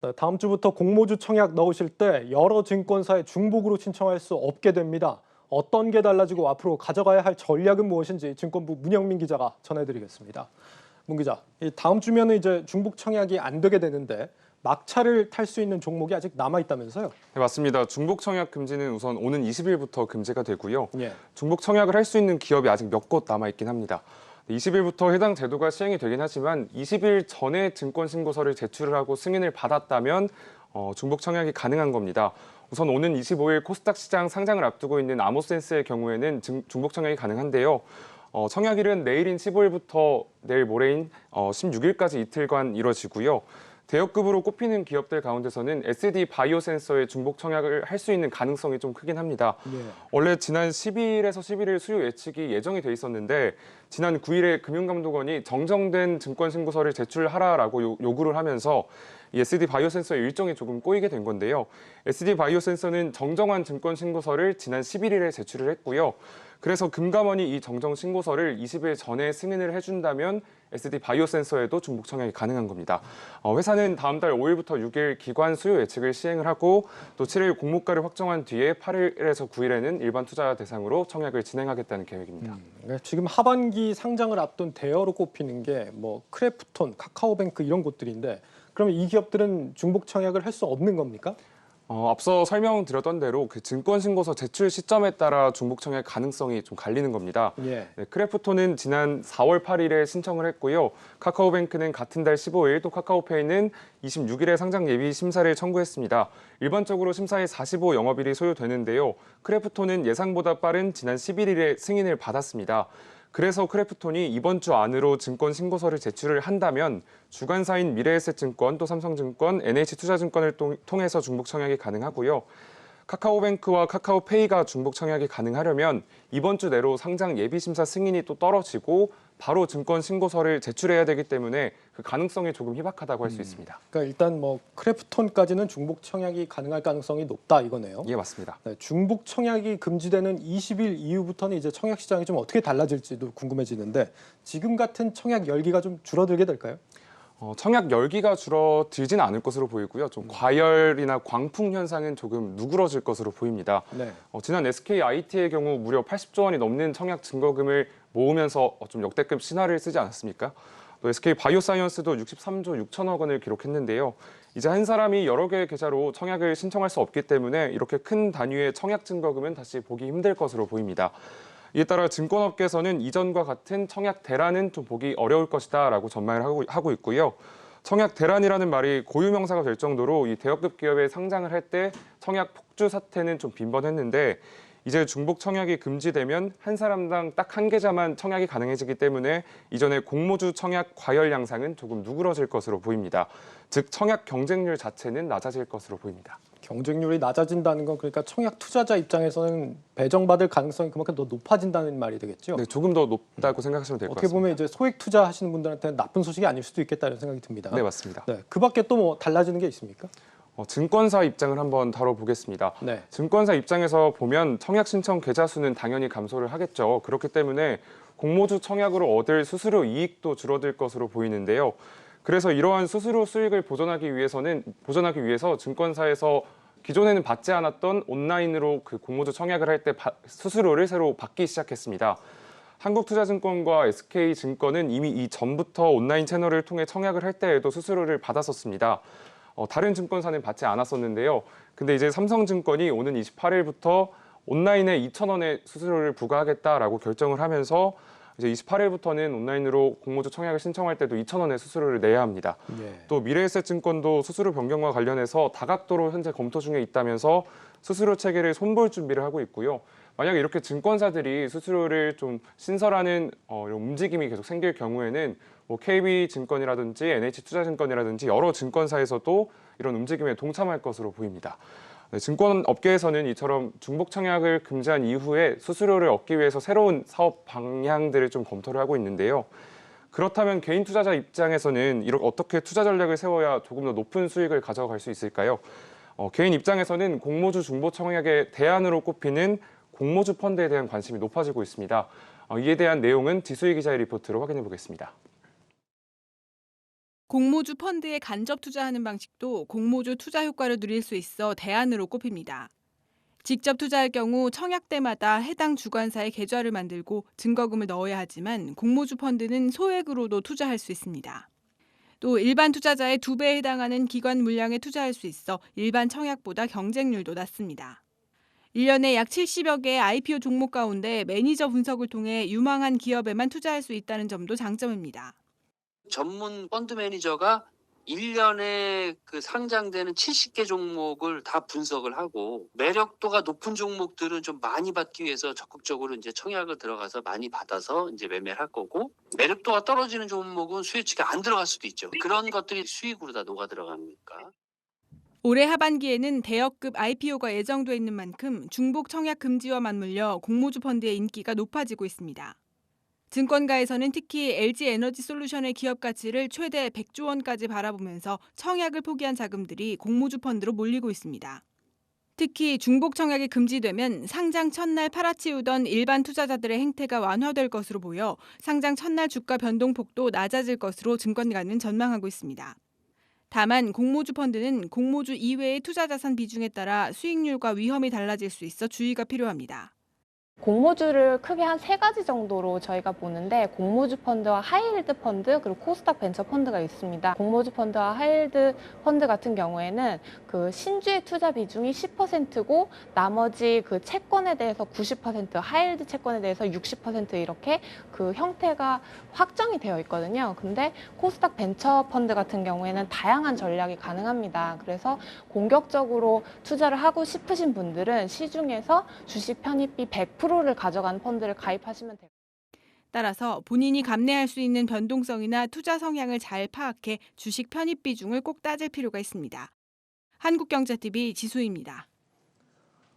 네, 다음 주부터 공모주 청약 넣으실 때 여러 증권사에 중복으로 신청할 수 없게 됩니다. 어떤 게 달라지고 앞으로 가져가야 할 전략은 무엇인지 증권부 문영민 기자가 전해드리겠습니다. 문 기자, 이 다음 주면은 이제 중복 청약이 안 되게 되는데 막차를 탈 수 있는 종목이 아직 남아 있다면서요? 네, 맞습니다. 중복 청약 금지는 우선 오는 20일부터 금지가 되고요. 예. 중복 청약을 할 수 있는 기업이 아직 몇 곳 남아 있긴 합니다. 20일부터 해당 제도가 시행이 되긴 하지만 20일 전에 증권 신고서를 제출을 하고 승인을 받았다면 중복 청약이 가능한 겁니다. 우선 오는 25일 코스닥 시장 상장을 앞두고 있는 아모센스의 경우에는 중복 청약이 가능한데요. 청약일은 내일인 15일부터 내일 모레인 16일까지 이틀간 이뤄지고요. 대역급으로 꼽히는 기업들 가운데서는 SD 바이오센서의 중복 청약을 할 수 있는 가능성이 좀 크긴 합니다. 예. 원래 지난 10일에서 11일 수요 예측이 예정이 돼 있었는데 지난 9일에 금융감독원이 정정된 증권 신고서를 제출하라라고 요구를 하면서 이 SD 바이오센서의 일정이 조금 꼬이게 된 건데요. SD 바이오센서는 정정한 증권 신고서를 지난 11일에 제출을 했고요. 그래서 금감원이 이 정정 신고서를 20일 전에 승인을 해준다면 SD 바이오센서에도 중복 청약이 가능한 겁니다. 회사는 다음 달 5일부터 6일 기관 수요 예측을 시행을 하고 또 7일 공모가를 확정한 뒤에 8일에서 9일에는 일반 투자 대상으로 청약을 진행하겠다는 계획입니다. 네, 지금 하반기 상장을 앞둔 대여로 꼽히는 게 뭐 크래프톤, 카카오뱅크 이런 곳들인데 그러면 이 기업들은 중복 청약을 할 수 없는 겁니까? 앞서 설명드렸던 대로 그 증권 신고서 제출 시점에 따라 중복 청약 가능성이 좀 갈리는 겁니다. 예. 네, 크래프톤은 지난 4월 8일에 신청을 했고요. 카카오뱅크는 같은 달 15일, 또 카카오페이는 26일에 상장 예비 심사를 청구했습니다. 일반적으로 심사에 45 영업일이 소요되는데요. 크래프톤은 예상보다 빠른 지난 11일에 승인을 받았습니다. 그래서 크래프톤이 이번 주 안으로 증권 신고서를 제출을 한다면 주관사인 미래에셋증권, 또 삼성증권, NH투자증권을 통해서 중복 청약이 가능하고요. 카카오뱅크와 카카오페이가 중복 청약이 가능하려면 이번 주 내로 상장 예비심사 승인이 또 떨어지고 바로 증권 신고서를 제출해야 되기 때문에 그 가능성이 조금 희박하다고 할 수 있습니다. 그러니까 일단 뭐 크래프톤까지는 중복 청약이 가능할 가능성이 높다 이거네요. 예, 맞습니다. 네, 중복 청약이 금지되는 20일 이후부터는 이제 청약 시장이 좀 어떻게 달라질지도 궁금해지는데 지금 같은 청약 열기가 좀 줄어들게 될까요? 청약 열기가 줄어들지는 않을 것으로 보이고요. 좀 과열이나 광풍 현상은 조금 누그러질 것으로 보입니다. 네. 지난 SKIT의 경우 무려 80조 원이 넘는 청약 증거금을 모으면서 좀 역대급 신화를 쓰지 않았습니까? 또 SK바이오사이언스도 63조 6천억 원을 기록했는데요. 이제 한 사람이 여러 개의 계좌로 청약을 신청할 수 없기 때문에 이렇게 큰 단위의 청약 증거금은 다시 보기 힘들 것으로 보입니다. 이에 따라 증권업계에서는 이전과 같은 청약 대란은 좀 보기 어려울 것이다라고 전망을 하고 있고요. 청약 대란이라는 말이 고유명사가 될 정도로 이 대형급 기업에 상장을 할 때 청약 폭주 사태는 좀 빈번했는데 이제 중복 청약이 금지되면 한 사람당 딱 한 계좌만 청약이 가능해지기 때문에 이전의 공모주 청약 과열 양상은 조금 누그러질 것으로 보입니다. 즉 청약 경쟁률 자체는 낮아질 것으로 보입니다. 경쟁률이 낮아진다는 건 그러니까 청약 투자자 입장에서는 배정받을 가능성이 그만큼 더 높아진다는 말이 되겠죠. 네, 조금 더 높다고 생각하시면 될 것 어떻게 같습니다. 보면 이제 소액 투자하시는 분들한테는 나쁜 소식이 아닐 수도 있겠다는 생각이 듭니다. 네, 맞습니다. 네, 그밖에 또 뭐 달라지는 게 있습니까? 증권사 입장을 한번 다뤄보겠습니다. 네. 증권사 입장에서 보면 청약 신청 계좌 수는 당연히 감소를 하겠죠. 그렇기 때문에 공모주 청약으로 얻을 수수료 이익도 줄어들 것으로 보이는데요. 그래서 이러한 수수료 수익을 보존하기 위해서 증권사에서 기존에는 받지 않았던 온라인으로 그 공모주 청약을 할 때 수수료를 새로 받기 시작했습니다. 한국투자증권과 SK증권은 이미 이전부터 온라인 채널을 통해 청약을 할 때에도 수수료를 받았었습니다. 다른 증권사는 받지 않았었는데요. 근데 이제 삼성증권이 오는 28일부터 온라인에 2,000원의 수수료를 부과하겠다라고 결정을 하면서 이제 28일부터는 온라인으로 공모주 청약을 신청할 때도 2,000원의 수수료를 내야 합니다. 예. 또 미래에셋증권도 수수료 변경과 관련해서 다각도로 현재 검토 중에 있다면서 수수료 체계를 손볼 준비를 하고 있고요. 만약에 이렇게 증권사들이 수수료를 좀 신설하는 이런 움직임이 계속 생길 경우에는 뭐 KB증권이라든지 NH투자증권이라든지 여러 증권사에서도 이런 움직임에 동참할 것으로 보입니다. 네, 증권업계에서는 이처럼 중복 청약을 금지한 이후에 수수료를 얻기 위해서 새로운 사업 방향들을 좀 검토를 하고 있는데요. 그렇다면 개인 투자자 입장에서는 이렇게 어떻게 투자 전략을 세워야 조금 더 높은 수익을 가져갈 수 있을까요? 개인 입장에서는 공모주 중복 청약의 대안으로 꼽히는 공모주 펀드에 대한 관심이 높아지고 있습니다. 이에 대한 내용은 지수희 기자의 리포트로 확인해 보겠습니다. 공모주 펀드에 간접 투자하는 방식도 공모주 투자 효과를 누릴 수 있어 대안으로 꼽힙니다. 직접 투자할 경우 청약 때마다 해당 주관사에 계좌를 만들고 증거금을 넣어야 하지만 공모주 펀드는 소액으로도 투자할 수 있습니다. 또 일반 투자자의 2배에 해당하는 기관 물량에 투자할 수 있어 일반 청약보다 경쟁률도 낮습니다. 1년에 약 70여 개의 IPO 종목 가운데 매니저 분석을 통해 유망한 기업에만 투자할 수 있다는 점도 장점입니다. 전문 펀드 매니저가 1년에 그 상장되는 70개 종목을 다 분석을 하고 매력도가 높은 종목들은 좀 많이 받기 위해서 적극적으로 이제 청약을 들어가서 많이 받아서 이제 매매를 할 거고 매력도가 떨어지는 종목은 수혜치가 안 들어갈 수도 있죠. 그런 것들이 수익으로 다 녹아 들어가니까. 올해 하반기에는 대여급 IPO가 예정돼 있는 만큼 중복 청약 금지와 맞물려 공모주 펀드의 인기가 높아지고 있습니다. 증권가에서는 특히 LG에너지솔루션의 기업 가치를 최대 100조 원까지 바라보면서 청약을 포기한 자금들이 공모주 펀드로 몰리고 있습니다. 특히 중복 청약이 금지되면 상장 첫날 팔아치우던 일반 투자자들의 행태가 완화될 것으로 보여 상장 첫날 주가 변동폭도 낮아질 것으로 증권가는 전망하고 있습니다. 다만 공모주 펀드는 공모주 이외의 투자자산 비중에 따라 수익률과 위험이 달라질 수 있어 주의가 필요합니다. 공모주를 크게 한 3가지 정도로 저희가 보는데 공모주 펀드와 하이힐드 펀드 그리고 코스닥 벤처 펀드가 있습니다. 공모주 펀드와 하이힐드 펀드 같은 경우에는 그 신주의 투자 비중이 10%고 나머지 그 채권에 대해서 90%, 하이힐드 채권에 대해서 60% 이렇게 그 형태가 확정이 되어 있거든요. 근데 코스닥 벤처 펀드 같은 경우에는 다양한 전략이 가능합니다. 그래서 공격적으로 투자를 하고 싶으신 분들은 시중에서 주식 편입비 100%를 가져간 펀드를 가입하시면 됩니다. 따라서 본인이 감내할 수 있는 변동성이나 투자 성향을 잘 파악해 주식 편입 비중을 꼭 따질 필요가 있습니다. 한국경제TV 지수입니다.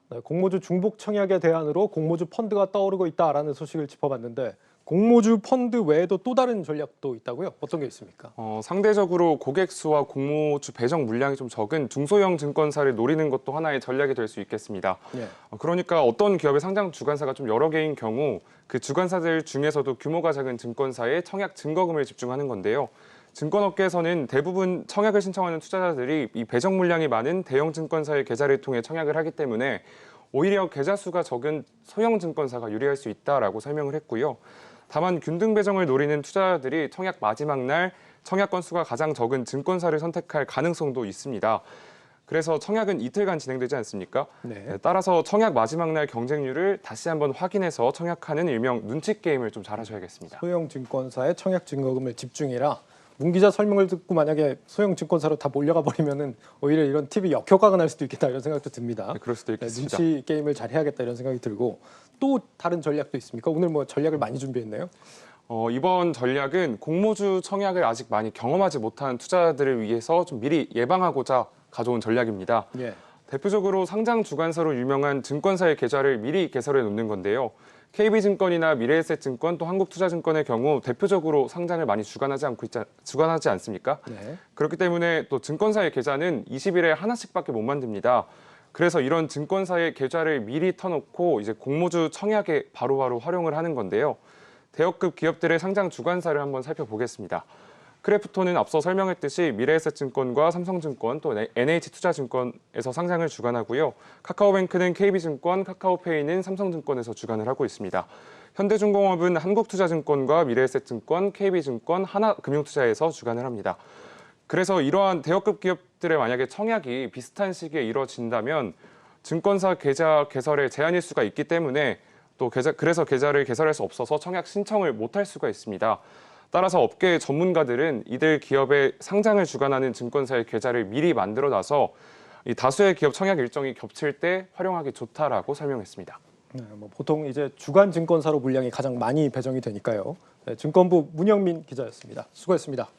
네, 공모주 중복 청약의 대안으로 공모주 펀드가 떠오르고 있다라는 소식을 짚어봤는데 공모주 펀드 외에도 또 다른 전략도 있다고요? 어떤 게 있습니까? 상대적으로 고객 수와 공모주 배정 물량이 좀 적은 중소형 증권사를 노리는 것도 하나의 전략이 될 수 있겠습니다. 예. 그러니까 어떤 기업의 상장 주관사가 좀 여러 개인 경우 그 주관사들 중에서도 규모가 작은 증권사에 청약 증거금을 집중하는 건데요. 증권업계에서는 대부분 청약을 신청하는 투자자들이 이 배정 물량이 많은 대형 증권사의 계좌를 통해 청약을 하기 때문에 오히려 계좌 수가 적은 소형 증권사가 유리할 수 있다라고 설명을 했고요. 다만 균등 배정을 노리는 투자자들이 청약 마지막 날 청약 건수가 가장 적은 증권사를 선택할 가능성도 있습니다. 그래서 청약은 이틀간 진행되지 않습니까? 네. 따라서 청약 마지막 날 경쟁률을 다시 한번 확인해서 청약하는 일명 눈치 게임을 좀 잘하셔야겠습니다. 소형 증권사에 청약 증거금을 집중해라. 문 기자 설명을 듣고 만약에 소형 증권사로 다 몰려가 버리면은 오히려 이런 팁이 역효과가 날 수도 있겠다 이런 생각도 듭니다. 네, 그럴 수도 네, 있겠습니다. 눈치 게임을 잘 해야겠다 이런 생각이 들고 또 다른 전략도 있습니까? 오늘 뭐 전략을 많이 준비했나요? 이번 전략은 공모주 청약을 아직 많이 경험하지 못한 투자자들을 위해서 좀 미리 예방하고자 가져온 전략입니다. 예. 대표적으로 상장 주관사로 유명한 증권사의 계좌를 미리 개설해 놓는 건데요. KB증권이나 미래에셋증권 또 한국투자증권의 경우 대표적으로 상장을 많이 주관하지 않습니까? 네. 그렇기 때문에 또 증권사의 계좌는 20일에 하나씩밖에 못 만듭니다. 그래서 이런 증권사의 계좌를 미리 터놓고 이제 공모주 청약에 바로바로 활용을 하는 건데요. 대여급 기업들의 상장 주관사를 한번 살펴보겠습니다. 크래프톤은 앞서 설명했듯이 미래에셋증권과 삼성증권 또 NH투자증권에서 상장을 주관하고요. 카카오뱅크는 KB증권, 카카오페이는 삼성증권에서 주관을 하고 있습니다. 현대중공업은 한국투자증권과 미래에셋증권, KB증권, 하나금융투자에서 주관을 합니다. 그래서 이러한 대여급 기업들의 만약에 청약이 비슷한 시기에 이뤄진다면 증권사 계좌 개설에 제한일 수가 있기 때문에 또 그래서 계좌를 개설할 수 없어서 청약 신청을 못할 수가 있습니다. 따라서 업계 전문가들은 이들 기업의 상장을 주관하는 증권사의 계좌를 미리 만들어놔서 이 다수의 기업 청약 일정이 겹칠 때 활용하기 좋다라고 설명했습니다. 네, 뭐 보통 이제 주간 증권사로 물량이 가장 많이 배정이 되니까요. 네, 증권부 문영민 기자였습니다. 수고했습니다.